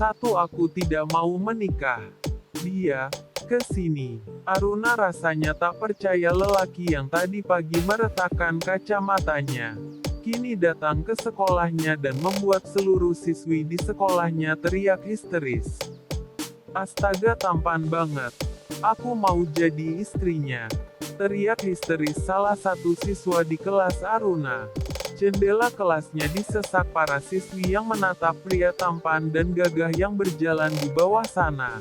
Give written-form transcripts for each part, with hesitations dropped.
Satu, aku tidak mau menikah. Dia ke sini. Aruna rasanya tak percaya lelaki yang tadi pagi meretakkan kacamatanya kini datang ke sekolahnya dan membuat seluruh siswi di sekolahnya teriak histeris. Astaga, tampan banget. Aku mau jadi istrinya. Teriak histeris salah satu siswa di kelas Aruna. Jendela kelasnya disesak para siswi yang menatap pria tampan dan gagah yang berjalan di bawah sana.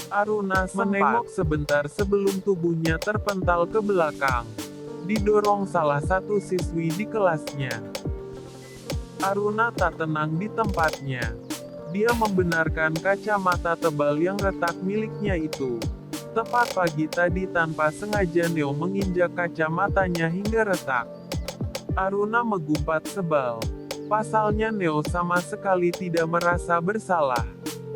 Aruna menengok sebentar sebelum tubuhnya terpental ke belakang. Didorong salah satu siswi di kelasnya. Aruna tak tenang di tempatnya. Dia membenarkan kacamata tebal yang retak miliknya itu. Tepat pagi tadi tanpa sengaja Neo menginjak kacamatanya hingga retak. Aruna menggumpat sebal. Pasalnya Neo sama sekali tidak merasa bersalah.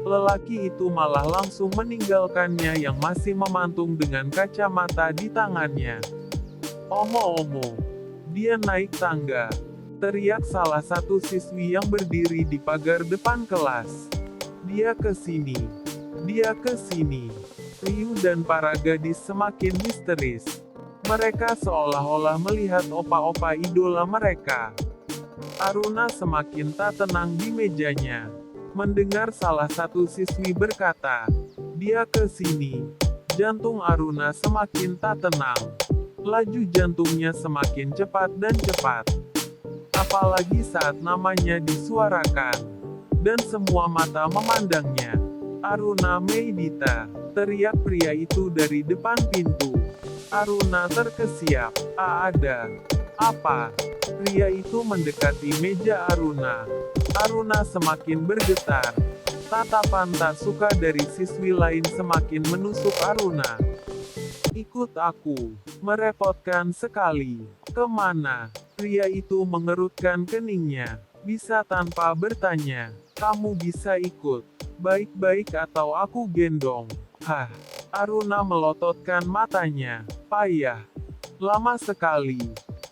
Lelaki itu malah langsung meninggalkannya yang masih memantung dengan kacamata di tangannya. Omo-omo, dia naik tangga. Teriak salah satu siswi yang berdiri di pagar depan kelas. Dia ke sini. Dia ke sini. Ryu dan para gadis semakin histeris. Mereka seolah-olah melihat opa-opa idola mereka. Aruna semakin tak tenang di mejanya. Mendengar salah satu siswi berkata, "Dia ke sini." Jantung Aruna semakin tak tenang. Laju jantungnya semakin cepat dan cepat. Apalagi saat namanya disuarakan. Dan semua mata memandangnya. "Aruna Meidita," teriak pria itu dari depan pintu. Aruna terkesiap. Ada apa?" Pria itu mendekati meja Aruna. Aruna semakin bergetar. Tatapan tak suka dari siswi lain semakin menusuk Aruna. "Ikut aku." Merepotkan sekali. "Kemana?" Pria itu mengerutkan keningnya. Bisa tanpa bertanya. "Kamu bisa ikut. Baik-baik atau aku gendong." Hah? Aruna melototkan matanya. Payah. Lama sekali.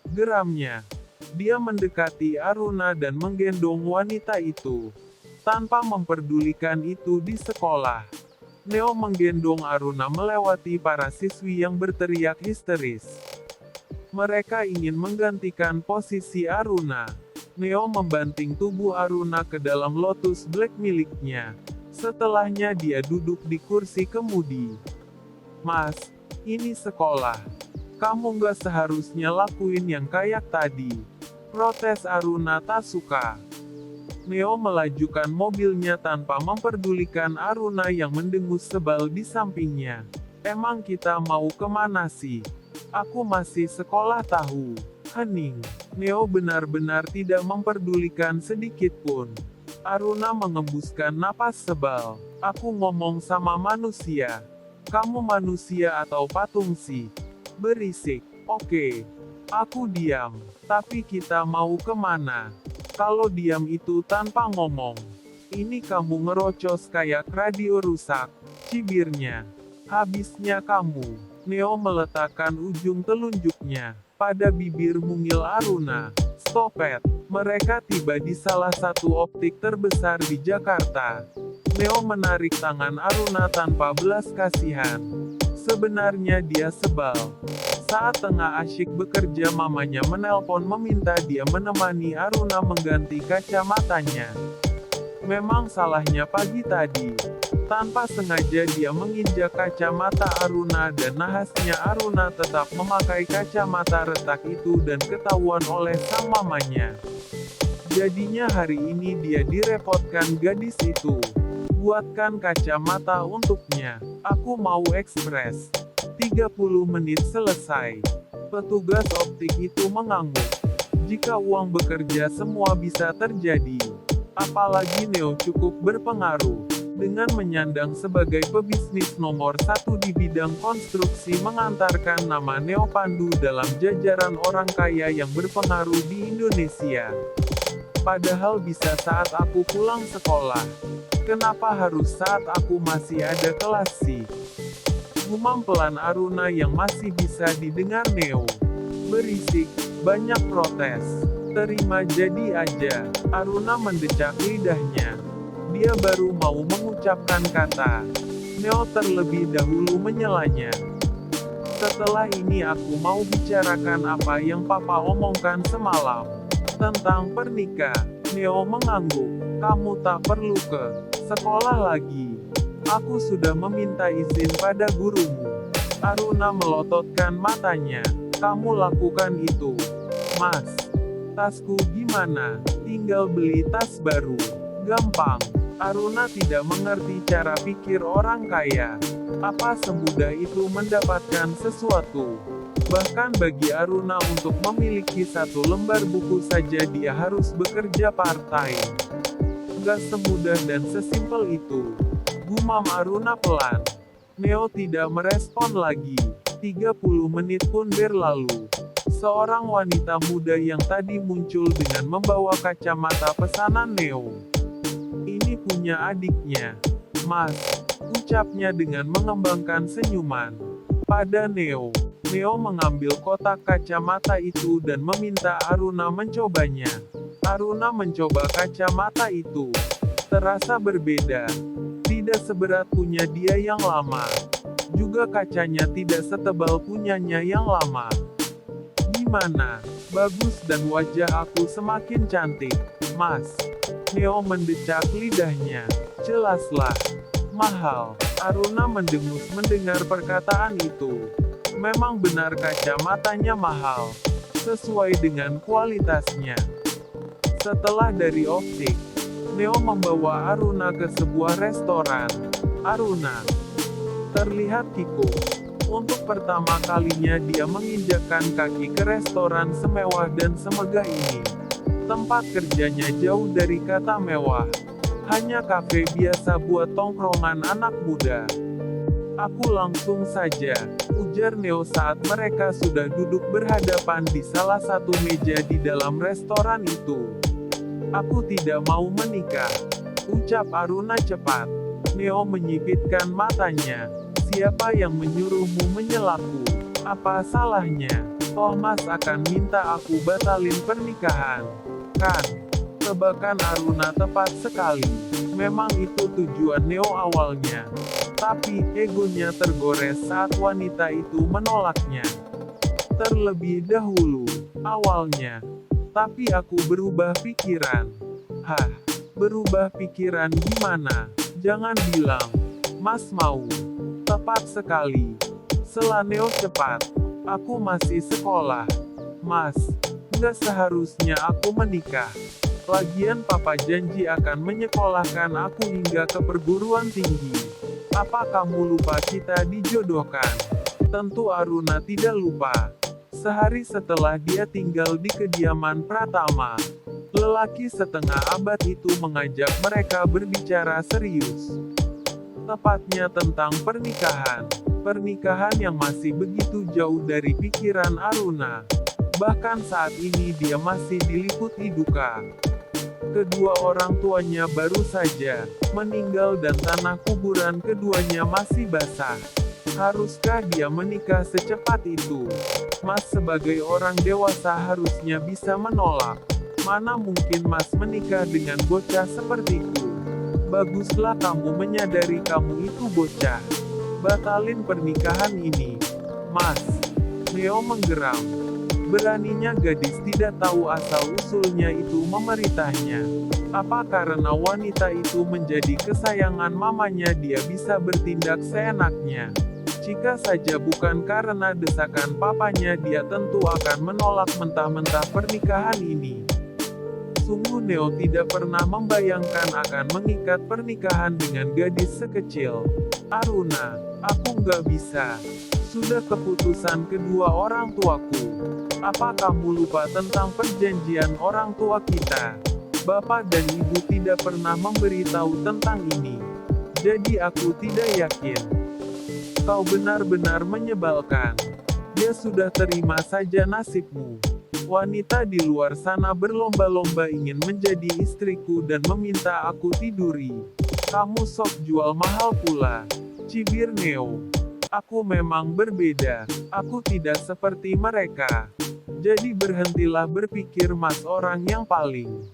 Geramnya. Dia mendekati Aruna dan menggendong wanita itu. Tanpa memperdulikan itu di sekolah. Neo menggendong Aruna melewati para siswi yang berteriak histeris. Mereka ingin menggantikan posisi Aruna. Neo membanting tubuh Aruna ke dalam Lotus Black miliknya. Setelahnya dia duduk di kursi kemudi. "Mas, ini sekolah. Kamu nggak seharusnya lakuin yang kayak tadi." Protes Aruna tak suka. Neo melajukan mobilnya tanpa memperdulikan Aruna yang mendengus sebal di sampingnya. "Emang kita mau kemana sih? Aku masih sekolah tahu." Hening. Neo benar-benar tidak memperdulikan sedikit pun. Aruna mengembuskan napas sebal. "Aku ngomong sama manusia. Kamu manusia atau patung sih?" Berisik. "Oke. Aku diam. Tapi kita mau kemana? Kalau diam itu tanpa ngomong. Ini kamu ngerocos kayak radio rusak." Cibirnya. "Habisnya kamu." Neo meletakkan ujung telunjuknya pada bibir mungil Aruna. "Stopet." Mereka tiba di salah satu optik terbesar di Jakarta. Neo menarik tangan Aruna tanpa belas kasihan. Sebenarnya dia sebal. Saat tengah asyik bekerja mamanya menelpon meminta dia menemani Aruna mengganti kacamatanya. Memang salahnya pagi tadi. Tanpa sengaja dia menginjak kacamata Aruna dan nahasnya Aruna tetap memakai kacamata retak itu dan ketahuan oleh sang mamanya. Jadinya hari ini dia direpotkan gadis itu. "Buatkan kacamata untuknya. Aku mau ekspres." 30 menit selesai. Petugas optik itu mengangguk. Jika uang bekerja semua bisa terjadi. Apalagi Neo cukup berpengaruh. Dengan menyandang sebagai pebisnis nomor 1 di bidang konstruksi mengantarkan nama Neo Pandu dalam jajaran orang kaya yang berpengaruh di Indonesia. Padahal bisa saat aku pulang sekolah. Kenapa harus saat aku masih ada kelas sih? Gumam pelan Aruna yang masih bisa didengar Neo. Berisik, banyak protes. "Terima jadi aja." Aruna mendecak lidahnya. Dia baru mau mengucapkan kata. Neo terlebih dahulu menyelanya. Setelah ini aku mau bicarakan apa yang papa omongkan semalam. Tentang pernikah. Neo mengangguk. Kamu tak perlu ke sekolah lagi. Aku sudah meminta izin pada gurumu. Aruna melototkan matanya. Kamu lakukan itu. Mas, tasku gimana? Tinggal beli tas baru. Gampang. Aruna tidak mengerti cara pikir orang kaya. Apa semudah itu mendapatkan sesuatu? Bahkan bagi Aruna untuk memiliki satu lembar buku saja dia harus bekerja part-time. Gak semudah dan sesimpel itu. Gumam Aruna pelan. Neo tidak merespon lagi. 30 menit pun berlalu. Seorang wanita muda yang tadi muncul dengan membawa kacamata pesanan Neo. Ini punya adiknya. Mas, ucapnya dengan mengembangkan senyuman. Pada Neo. Neo mengambil kotak kacamata itu dan meminta Aruna mencobanya. Aruna mencoba kacamata itu. Terasa berbeda. Tidak seberat punya dia yang lama. Juga kacanya tidak setebal punyanya yang lama. Gimana? Bagus dan wajah aku semakin cantik. Mas. Neo mendecak lidahnya. Jelaslah. Mahal. Aruna mendengus mendengar perkataan itu. Memang benar kacamatanya mahal. Sesuai dengan kualitasnya. Setelah dari optik, Neo membawa Aruna ke sebuah restoran. Aruna terlihat kikuk. Untuk pertama kalinya dia menginjakkan kaki ke restoran semewah dan semegah ini. Tempat kerjanya jauh dari kata mewah. Hanya kafe biasa buat tongkrongan anak muda. Aku langsung saja, ujar Neo saat mereka sudah duduk berhadapan di salah satu meja di dalam restoran itu. Aku tidak mau menikah, ucap Aruna cepat. Neo menyipitkan matanya. Siapa yang menyuruhmu menyelaku? Apa salahnya? Toh Mas akan minta aku batalin pernikahan. Kan? Tebakan Aruna tepat sekali. Memang itu tujuan Neo awalnya. Tapi, egonya tergores saat wanita itu menolaknya. Terlebih dahulu, awalnya. Tapi aku berubah pikiran. Hah, berubah pikiran gimana? Jangan bilang, Mas mau. Tepat sekali. Sela Neo cepat. Aku masih sekolah. Mas, nggak seharusnya aku menikah. Lagian papa janji akan menyekolahkan aku hingga ke perguruan tinggi. Apa kamu lupa kita dijodohkan? Tentu Aruna tidak lupa. Sehari setelah dia tinggal di kediaman Pratama, lelaki setengah abad itu mengajak mereka berbicara serius. Tepatnya tentang pernikahan. Pernikahan yang masih begitu jauh dari pikiran Aruna. Bahkan saat ini dia masih diliputi duka. Kedua orang tuanya baru saja meninggal dan tanah kuburan keduanya masih basah. Haruskah dia menikah secepat itu? Mas sebagai orang dewasa harusnya bisa menolak. Mana mungkin Mas menikah dengan bocah sepertiku? Baguslah kamu menyadari kamu itu bocah. Batalin pernikahan ini. Mas. Neo menggeram. Beraninya gadis tidak tahu asal-usulnya itu memerintahnya. Apa karena wanita itu menjadi kesayangan mamanya dia bisa bertindak seenaknya? Jika saja bukan karena desakan papanya dia tentu akan menolak mentah-mentah pernikahan ini. Sungguh Neo tidak pernah membayangkan akan mengikat pernikahan dengan gadis sekecil. Aruna, aku nggak bisa. Sudah keputusan kedua orang tuaku. Apa kamu lupa tentang perjanjian orang tua kita? Bapak dan ibu tidak pernah memberitahu tentang ini. Jadi aku tidak yakin. Kau benar-benar menyebalkan. Dia sudah terima saja nasibmu. Wanita di luar sana berlomba-lomba ingin menjadi istriku dan meminta aku tiduri. Kamu sok jual mahal pula. Cibir Neo. Aku memang berbeda. Aku tidak seperti mereka. Jadi berhentilah berpikir Mas orang yang paling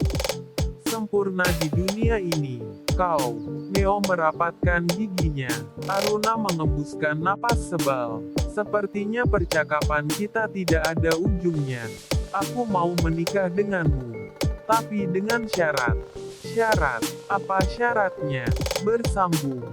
sempurna di dunia ini. Kau, Neo merapatkan giginya. Aruna mengembuskan napas sebal. Sepertinya percakapan kita tidak ada ujungnya. Aku mau menikah denganmu. Tapi dengan syarat. Syarat? Apa syaratnya? Bersambung.